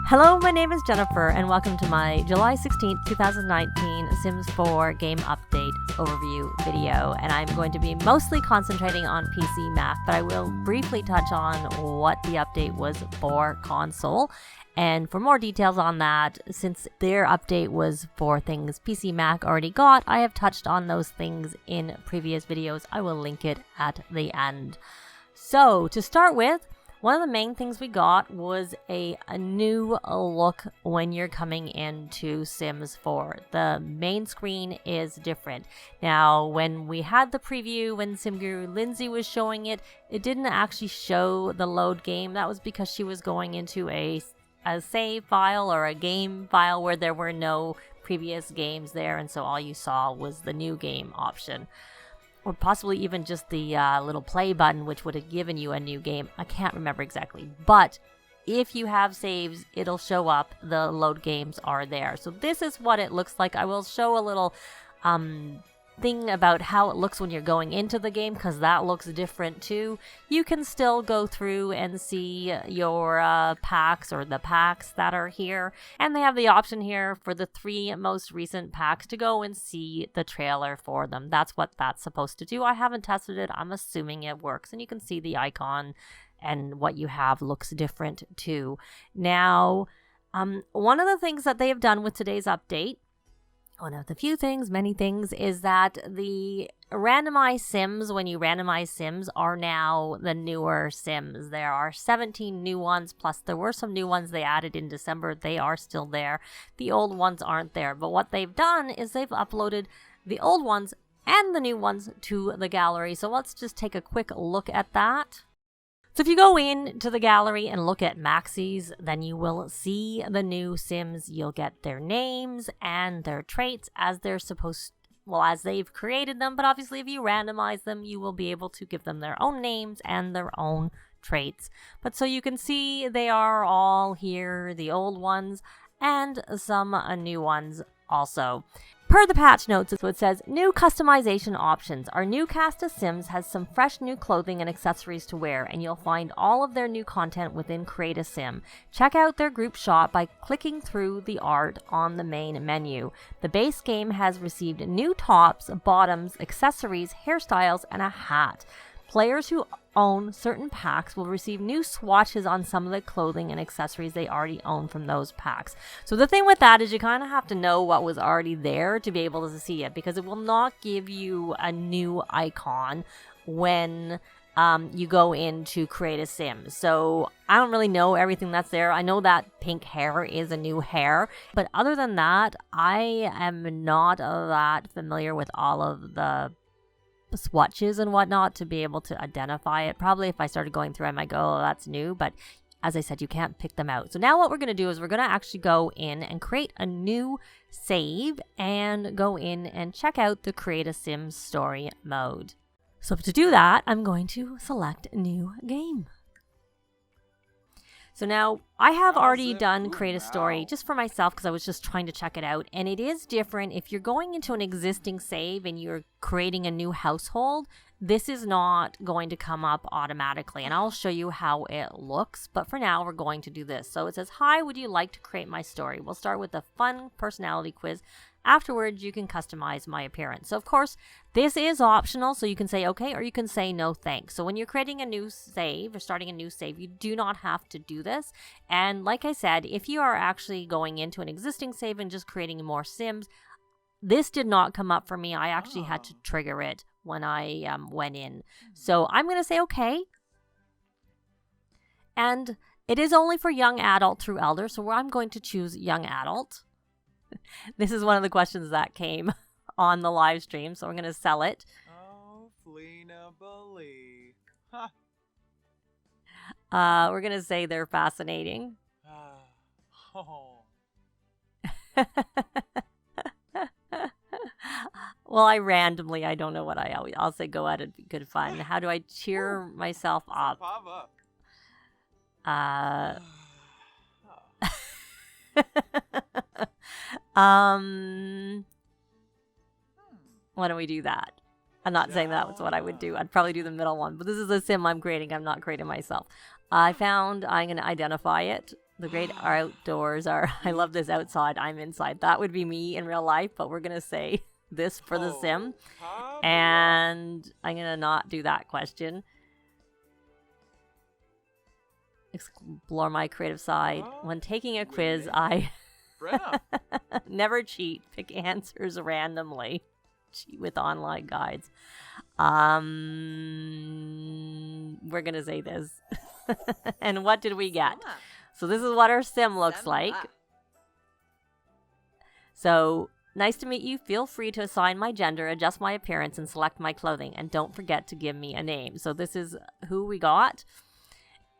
Hello, my name is Jennifer, and welcome to my July 16th, 2019 Sims 4 game update overview video. And I'm going to be mostly concentrating on PC Mac, but I will briefly touch on what the update was for console. And for more details on that, since their update was for things PC Mac already got, I have touched on those things in previous videos. I will link it at the end. So, to start with, one of the main things we got was a new look when you're coming into Sims 4. The main screen is different. Now, when we had the preview, when SimGuruLegacy was showing it, it didn't actually show the load game. That was because she was going into a save file or a game file where there were no previous games there, and so all you saw was the new game option. Or possibly even just the little play button, which would have given you a new game. I can't remember exactly. But if you have saves, it'll show up. The load games are there. So this is what it looks like. I will show a little thing about how it looks when you're going into the game, because that looks different too. You can still go through and see your packs, or the packs that are here, and they have the option here for the 3 most recent packs to go and see the trailer for them. That's what that's supposed to do. I haven't tested it. I'm assuming it works, and you can see the icon, and what you have looks different too. Now, one of the things that they have done with today's update, one of the few things, many things, is that the randomized Sims, when you randomize Sims, are now the newer Sims. There are 17 new ones, plus there were some new ones they added in December. They are still there. The old ones aren't there. But what they've done is they've uploaded the old ones and the new ones to the gallery. So let's just take a quick look at that. So if you go into the gallery and look at Maxis, then you will see the new Sims. You'll get their names and their traits as they're supposed, well, as they've created them. But obviously, if you randomize them, you will be able to give them their own names and their own traits. But so you can see they are all here, the old ones, and some new ones also. Per the patch notes, so it says, new customization options. Our new cast of Sims has some fresh new clothing and accessories to wear, and you'll find all of their new content within Create a Sim. Check out their group shop by clicking through the art on the main menu. The base game has received new tops, bottoms, accessories, hairstyles, and a hat. Players who own certain packs will receive new swatches on some of the clothing and accessories they already own from those packs. So the thing with that is you kind of have to know what was already there to be able to see it, because it will not give you a new icon when you go in to create a sim. So I don't really know everything that's there. I know that pink hair is a new hair, but other than that, I am not that familiar with all of the swatches and whatnot to be able to identify it. Probably if I started going through, I might go, oh, that's new, but as I said, you can't pick them out. So now what we're going to do is we're going to actually go in and create a new save and go in and check out the Create a Sim story mode. So to do that, I'm going to select new game. So now I have already done Create a Story just for myself because I was just trying to check it out. And it is different if you're going into an existing save and you're creating a new household. This is not going to come up automatically, and I'll show you how it looks. But for now, we're going to do this. So it says, hi, would you like to create my story? We'll start with a fun personality quiz. Afterwards, you can customize my appearance. So of course, this is optional, so you can say okay, or you can say no thanks. So when you're creating a new save or starting a new save, you do not have to do this. And like I said, if you are actually going into an existing save and just creating more Sims, this did not come up for me. I actually had to trigger it when I went in. So I'm going to say okay. And it is only for young adult through elder, so I'm going to choose young adult. This is one of the questions that came on the live stream, so I'm going to sell it. Oh, Flea-na believe. Huh. We're going to say they're fascinating. Oh. Well, I don't know what I'll say go at it, be good fun. How do I cheer myself up? Pop up. Why don't we do that? I'm not saying that was what I would do. I'd probably do the middle one, but this is a sim I'm creating. I'm not creating myself. I'm going to identify it. The great outdoors are, I love this outside, I'm inside. That would be me in real life, but we're going to say this for the sim. And I'm going to not do that question. Explore my creative side. When taking a quiz, I never cheat. Pick answers randomly. Cheat with online guides. We're going to say this. And what did we get? So this is what our sim looks like. So, nice to meet you. Feel free to assign my gender, adjust my appearance, and select my clothing. And don't forget to give me a name. So this is who we got.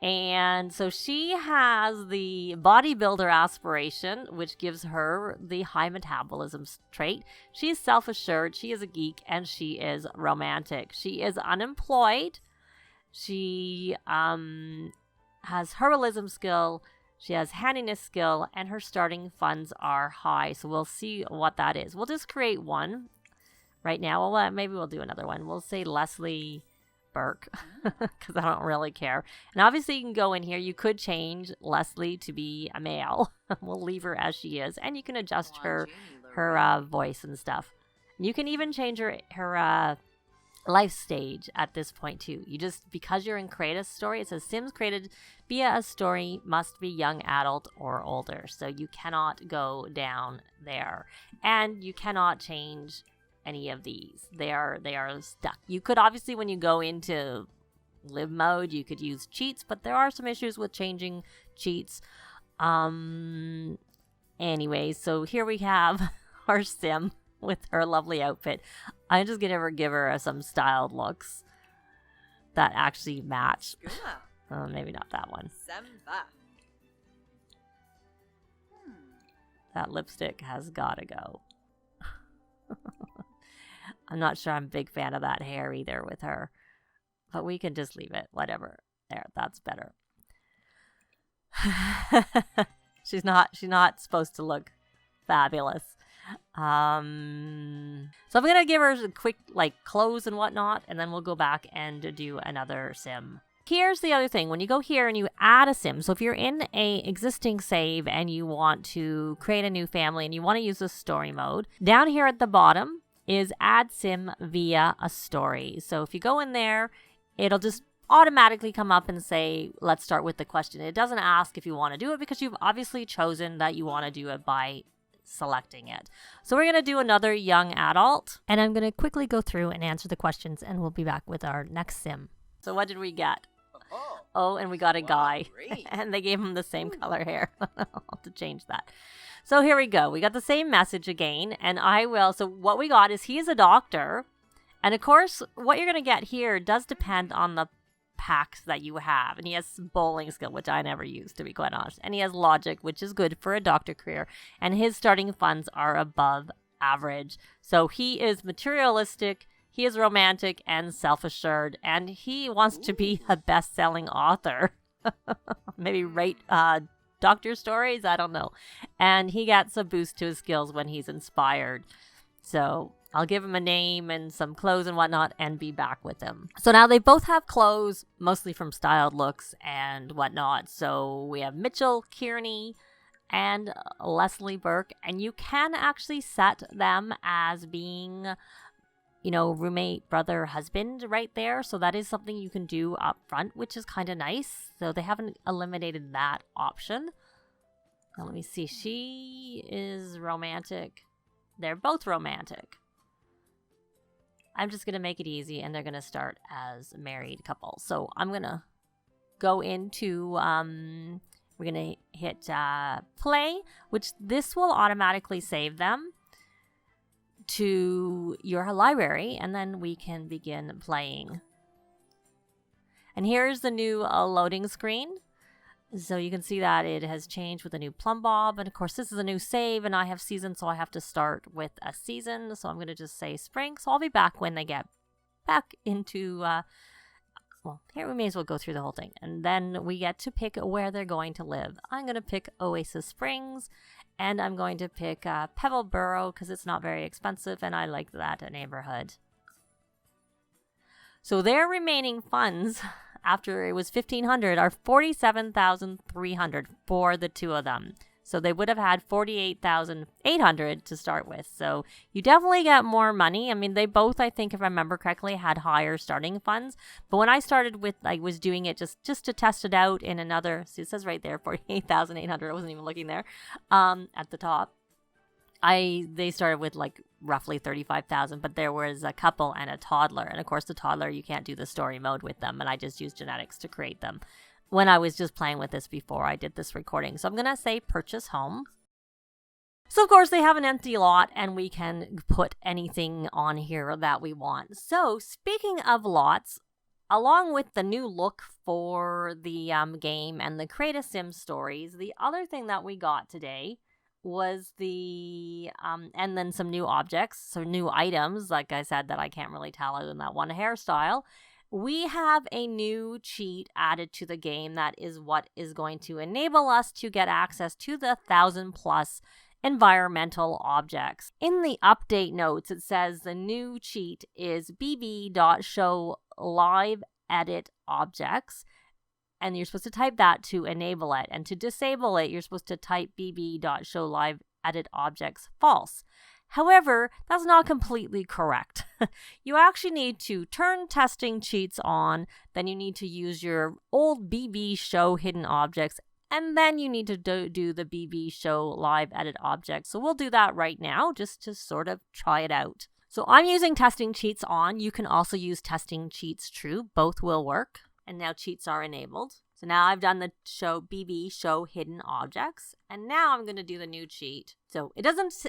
And so she has the bodybuilder aspiration, which gives her the high metabolism trait. She is self-assured, she is a geek, and she is romantic. She is unemployed. She has herbalism skill, she has handiness skill, and her starting funds are high. So we'll see what that is. We'll just create one right now. Well, maybe we'll do another one. We'll say Leslie Burke because I don't really care. And obviously you can go in here. You could change Leslie to be a male. We'll leave her as she is. And you can adjust her voice and stuff. And you can even change her life stage at this point too. You just, because you're in create a story, it says Sims created via a story must be young adult or older. So you cannot go down there. And you cannot change any of these. They are stuck. You could obviously, when you go into live mode, you could use cheats, but there are some issues with changing cheats. Anyway, so here we have our sim with her lovely outfit. I'm just gonna give her some styled looks that actually match. Maybe not that one. That lipstick has gotta go. I'm not sure I'm a big fan of that hair either with her. But we can just leave it. Whatever. There, that's better. She's not supposed to look fabulous. So I'm gonna give her a quick clothes and whatnot, and then we'll go back and do another sim. Here's the other thing. When you go here and you add a sim, so if you're in a existing save and you want to create a new family and you want to use the story mode, down here at the bottom is add sim via a story. So if you go in there, it'll just automatically come up and say, let's start with the question. It doesn't ask if you want to do it because you've obviously chosen that you want to do it by selecting it. So we're going to do another young adult, and I'm going to quickly go through and answer the questions, and we'll be back with our next sim. So what did we get? Oh, and we got a guy, and they gave him the same color hair. I'll have to change that. So here we go. We got the same message again, and so what we got is he is a doctor, and of course, what you're going to get here does depend on the packs that you have, and he has bowling skill, which I never use, to be quite honest, and he has logic, which is good for a doctor career, and his starting funds are above average. So he is materialistic, he is romantic and self-assured, and he wants to be a best-selling author. Maybe write doctor stories, I don't know. And he gets a boost to his skills when he's inspired. So I'll give him a name and some clothes and whatnot and be back with him. So now they both have clothes, mostly from styled looks and whatnot. So we have Mitchell Kearney and Leslie Burke. And you can actually set them as being, roommate, brother, husband right there. So that is something you can do up front, which is kind of nice. So they haven't eliminated that option. Now let me see. She is romantic. They're both romantic. I'm just going to make it easy, and they're going to start as a married couple. So I'm going to go into, we're going to hit play, which this will automatically save them to your library, and then we can begin playing. And here's the new loading screen. So you can see that it has changed with a new plumb bob. And of course, this is a new save, and I have season, so I have to start with a season. So I'm going to just say spring. So I'll be back when they get back into, here we may as well go through the whole thing. And then we get to pick where they're going to live. I'm going to pick Oasis Springs, and I'm going to pick Pebbleboro because it's not very expensive, and I like that neighborhood. So their remaining funds after it was 1,500 are 47,300 for the two of them. So they would have had 48,800 to start with. So you definitely get more money. I mean, they both, I think, if I remember correctly, had higher starting funds. But when I started with, I was doing it just to test it out in another, see, it says right there, 48,800. I wasn't even looking there at the top. They started with like roughly 35,000, but there was a couple and a toddler. And of course, the toddler, you can't do the story mode with them. And I just used genetics to create them when I was just playing with this before I did this recording. So I'm going to say purchase home. So of course they have an empty lot and we can put anything on here that we want. So speaking of lots, along with the new look for the game and the Create a Sim stories, the other thing that we got today was the, and then some new objects, so new items, like I said, that I can't really tell other than that one hairstyle. We have a new cheat added to the game that is what is going to enable us to get access to the 1,000+ environmental objects. In the update notes, it says the new cheat is bb.showliveeditobjects, and you're supposed to type that to enable it. And to disable it, you're supposed to type bb.showliveeditobjects false. However, that's not completely correct. You actually need to turn testing cheats on, then you need to use your old bb show hidden objects, and then you need to do the bb show live edit objects. So we'll do that right now just to sort of try it out. So I'm using testing cheats on. You can also use testing cheats true. Both will work. And now cheats are enabled. So now I've done the bb show hidden objects, and now I'm going to do the new cheat. So it doesn't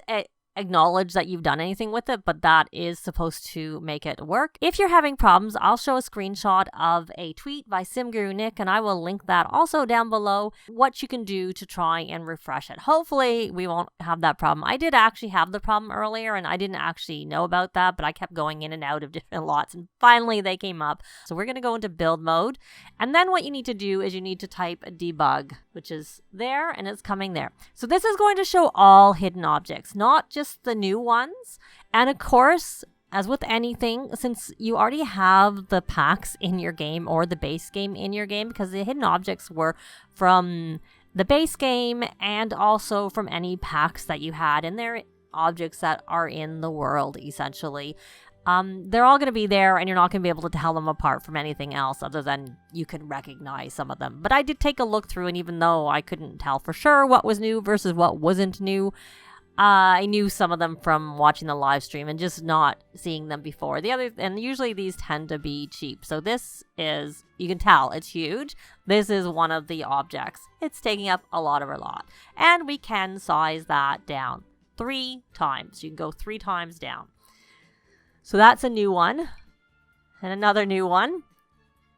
acknowledge that you've done anything with it, but that is supposed to make it work. If you're having problems, I'll show a screenshot of a tweet by SimGuru Nick, and I will link that also down below, what you can do to try and refresh it. Hopefully we won't have that problem. I did actually have the problem earlier, and I didn't actually know about that, but I kept going in and out of different lots, and finally they came up. So we're going to go into build mode, and then what you need to do is you need to type debug, which is there, and it's coming there. So this is going to show all hidden objects, not just the new ones. And of course, as with anything, since you already have the packs in your game or the base game in your game, because the hidden objects were from the base game and also from any packs that you had, and they're objects that are in the world essentially. They're all going to be there, and you're not going to be able to tell them apart from anything else other than you can recognize some of them. But I did take a look through, and even though I couldn't tell for sure what was new versus what wasn't new, I knew some of them from watching the live stream and just not seeing them before. And usually these tend to be cheap. So this is, you can tell it's huge. This is one of the objects. It's taking up a lot of our lot. And we can size that down 3 times. You can go 3 times down. So that's a new one. And another new one.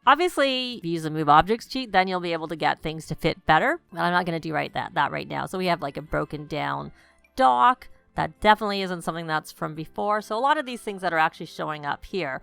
Obviously, if you use the Move Objects cheat, then you'll be able to get things to fit better. But I'm not going to do that right now. So we have like a broken down dock. That definitely isn't something that's from before. So a lot of these things that are actually showing up here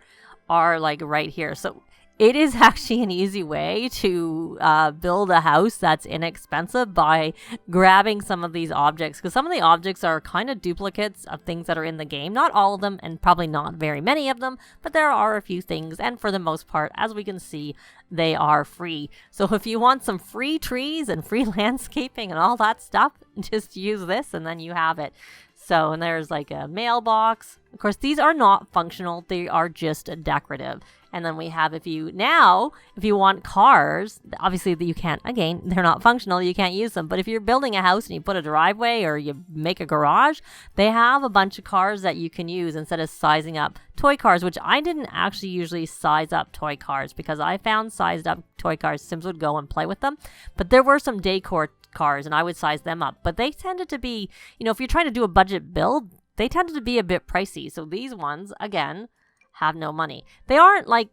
are like right here. So it is actually an easy way to build a house that's inexpensive by grabbing some of these objects, because some of the objects are kind of duplicates of things that are in the game. Not all of them, and probably not very many of them, but there are a few things, and for the most part, as we can see, they are free. So if you want some free trees and free landscaping and all that stuff, just use this and then you have it. So, and there's like a mailbox. Of course, these are not functional. They are just decorative. And then we have, if you want cars, obviously you can't, again, they're not functional. You can't use them. But if you're building a house and you put a driveway or you make a garage, they have a bunch of cars that you can use instead of sizing up toy cars, which I didn't actually usually size up toy cars, because I found sized up toy cars, Sims would go and play with them. But there were some decor cars and I would size them up. But they tended to be, if you're trying to do a budget build, they tended to be a bit pricey. So these ones, again, have no money. They aren't like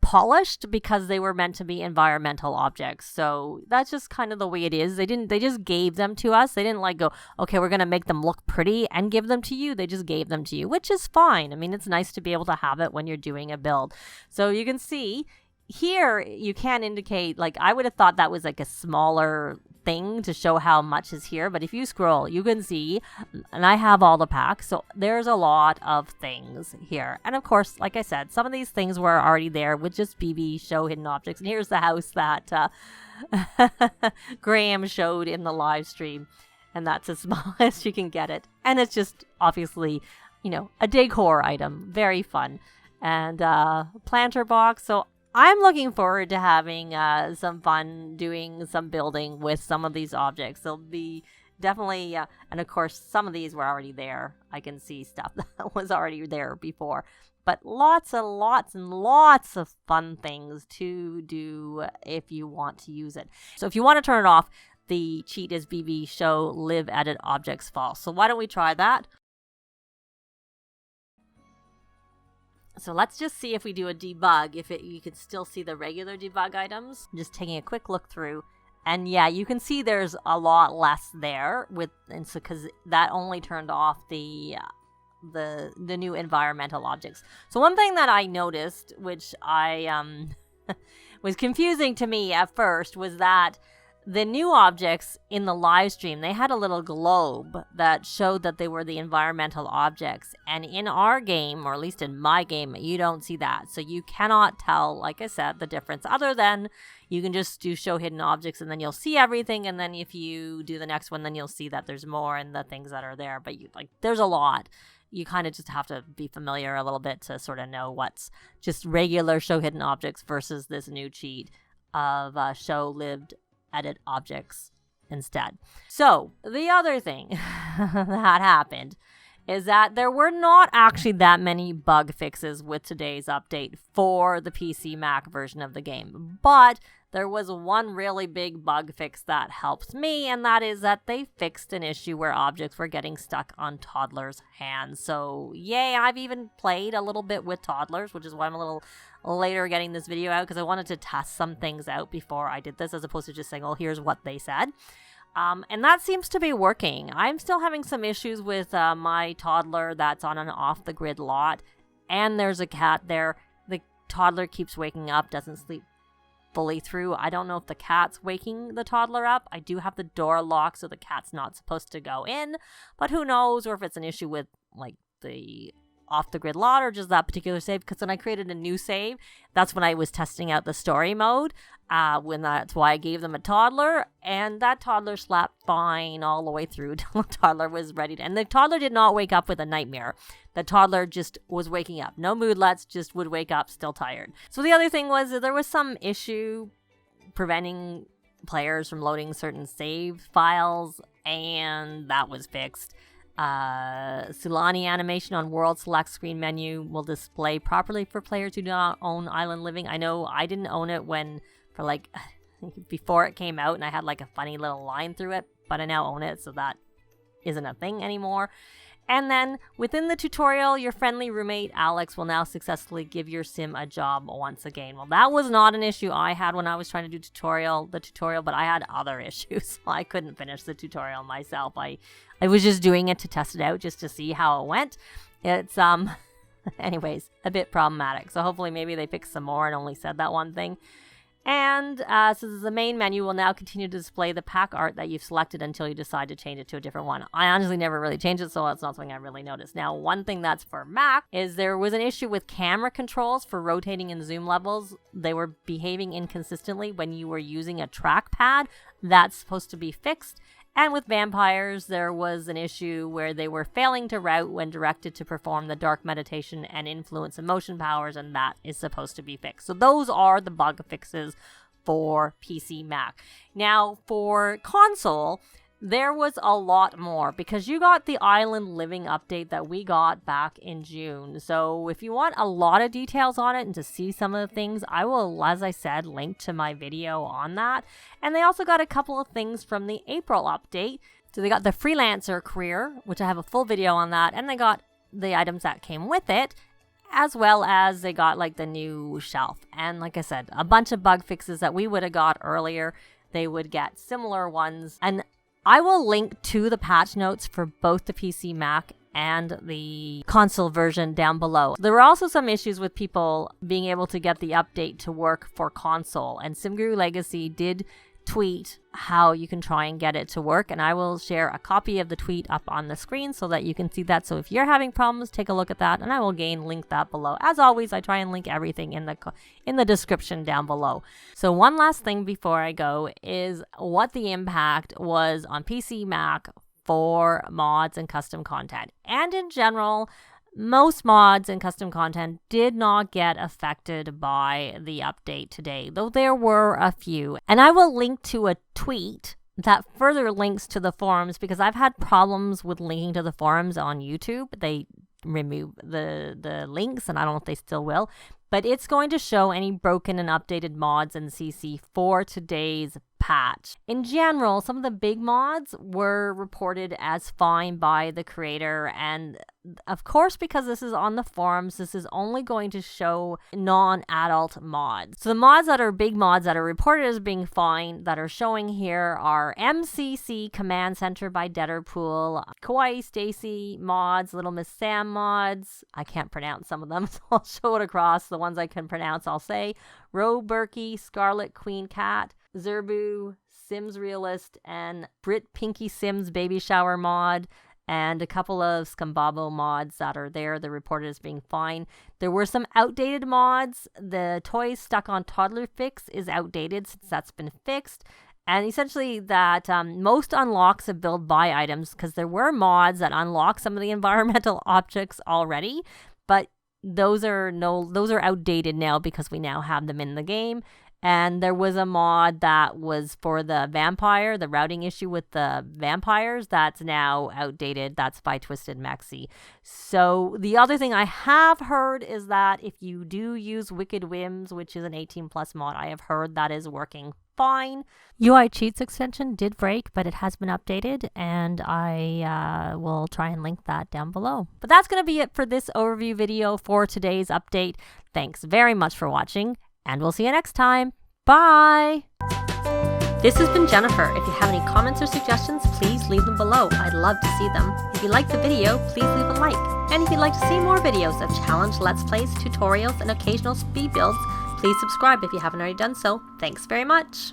polished because they were meant to be environmental objects. So that's just kind of the way it is. They just gave them to us. They didn't like go, okay, we're going to make them look pretty and give them to you. They just gave them to you, which is fine. I mean, it's nice to be able to have it when you're doing a build. So you can see here, you can indicate, like, I would have thought that was like a smaller thing to show how much is here, but if you scroll, you can see, and I have all the packs, so there's a lot of things here. And of course, like I said, some of these things were already there with just BB show hidden objects. And here's the house that Graham showed in the live stream, and that's as small as you can get it. And it's just obviously, you know, a decor item, very fun. And planter box. So I'm looking forward to having some fun doing some building with some of these objects. There'll be definitely, and of course, some of these were already there. I can see stuff that was already there before. But lots and lots and lots of fun things to do if you want to use it. So if you want to turn it off, the cheat is bb show live edit objects false. So why don't we try that? So let's just see if we do a debug, you can still see the regular debug items. I'm just taking a quick look through. And yeah, you can see there's a lot less there because that only turned off the new environmental objects. So one thing that I noticed, which I was confusing to me at first, was that the new objects in the live stream, they had a little globe that showed that they were the environmental objects. And in our game, or at least in my game, you don't see that. So you cannot tell, like I said, the difference, other than you can just do show hidden objects and then you'll see everything. And then if you do the next one, then you'll see that there's more and the things that are there. But there's a lot. You kind of just have to be familiar a little bit to sort of know what's just regular show hidden objects versus this new cheat of show lived edit objects instead. So the other thing that happened is that there were not actually that many bug fixes with today's update for the PC Mac version of the game, but there was one really big bug fix that helps me, and that is that they fixed an issue where objects were getting stuck on toddlers' hands. So yay, I've even played a little bit with toddlers, which is why I'm a little later getting this video out, because I wanted to test some things out before I did this, as opposed to just saying, oh, here's what they said. And that seems to be working. I'm still having some issues with my toddler that's on an off-the-grid lot, and there's a cat there. The toddler keeps waking up, doesn't sleep fully through. I don't know if the cat's waking the toddler up. I do have the door locked, so the cat's not supposed to go in, but who knows, or if it's an issue with like the off-the-grid lot or just that particular save, because when I created a new save, that's when I was testing out the story mode, that's why I gave them a toddler, and that toddler slept fine all the way through till the toddler was ready to, and the toddler did not wake up with a nightmare. The toddler just was waking up. No moodlets, just would wake up still tired. So the other thing was that there was some issue preventing players from loading certain save files, and that was fixed. Sulani animation on world select screen menu will display properly for players who do not own Island Living. I know I didn't own it before it came out, and I had like a funny little line through it, but I now own it, so that isn't a thing anymore. And then within the tutorial, your friendly roommate Alex will now successfully give your sim a job once again. Well, that was not an issue I had when I was trying to do the tutorial, but I had other issues. I couldn't finish the tutorial myself. I was just doing it to test it out, just to see how it went. It's anyways, a bit problematic. So hopefully maybe they fix some more and only said that one thing. And so the main menu will now continue to display the pack art that you've selected until you decide to change it to a different one. I honestly never really changed it, so that's not something I really noticed. Now, one thing that's for Mac is there was an issue with camera controls for rotating and zoom levels. They were behaving inconsistently when you were using a trackpad. That's supposed to be fixed. And with vampires, there was an issue where they were failing to route when directed to perform the dark meditation and influence emotion powers, and that is supposed to be fixed. So those are the bug fixes for PC Mac. Now, for console, there was a lot more because you got the Island Living update that we got back in June. So if you want a lot of details on it and to see some of the things, I will, as I said, link to my video on that. And they also got a couple of things from the April update. So they got the freelancer career, which I have a full video on that, and they got the items that came with it, as well as they got like the new shelf. And like I said, a bunch of bug fixes that we would have got earlier. They would get similar ones. And I will link to the patch notes for both the PC Mac and the console version down below. There were also some issues with people being able to get the update to work for console, and SimGuruLegacy did tweet how you can try and get it to work, and I will share a copy of the tweet up on the screen so that you can see that. So if you're having problems, take a look at that, and I will again link that below. As always, I try and link everything in the description down below. So one last thing before I go is what the impact was on PC, Mac for mods and custom content. And in general, most mods and custom content did not get affected by the update today, though there were a few. And I will link to a tweet that further links to the forums, because I've had problems with linking to the forums on YouTube. They remove the links, and I don't know if they still will. But it's going to show any broken and updated mods in CC for today's patch. In general, some of the big mods were reported as fine by the creator, and of course, because this is on the forums, this is only going to show non-adult mods. So the mods that are big mods that are reported as being fine that are showing here are MCC Command Center by Deaderpool, Kawaii Stacy mods, Little Miss Sam mods. I can't pronounce some of them, so I'll show it across. The ones I can pronounce, I'll say. Ro Berkey, Scarlet Queen Cat, Zerbu, Sims Realist, and Brit Pinky Sims Baby Shower mod, and a couple of Scumbabo mods that are there. They're reported as being fine. There were some outdated mods. The Toys Stuck on Toddler fix is outdated since that's been fixed. And essentially that most unlocks have build buy items, because there were mods that unlock some of the environmental objects already, but those are outdated now because we now have them in the game. And there was a mod that was for the vampire, the routing issue with the vampires, that's now outdated. That's by Twisted Mexi. So the other thing I have heard is that if you do use Wicked Whims, which is an 18+ mod, I have heard that is working fine. UI Cheats extension did break, but it has been updated, and I will try and link that down below. But that's going to be it for this overview video for today's update. Thanks very much for watching, and we'll see you next time. Bye! This has been Jennifer. If you have any comments or suggestions, please leave them below. I'd love to see them. If you liked the video, please leave a like. And if you'd like to see more videos of challenge, let's plays, tutorials, and occasional speed builds, please subscribe if you haven't already done so. Thanks very much!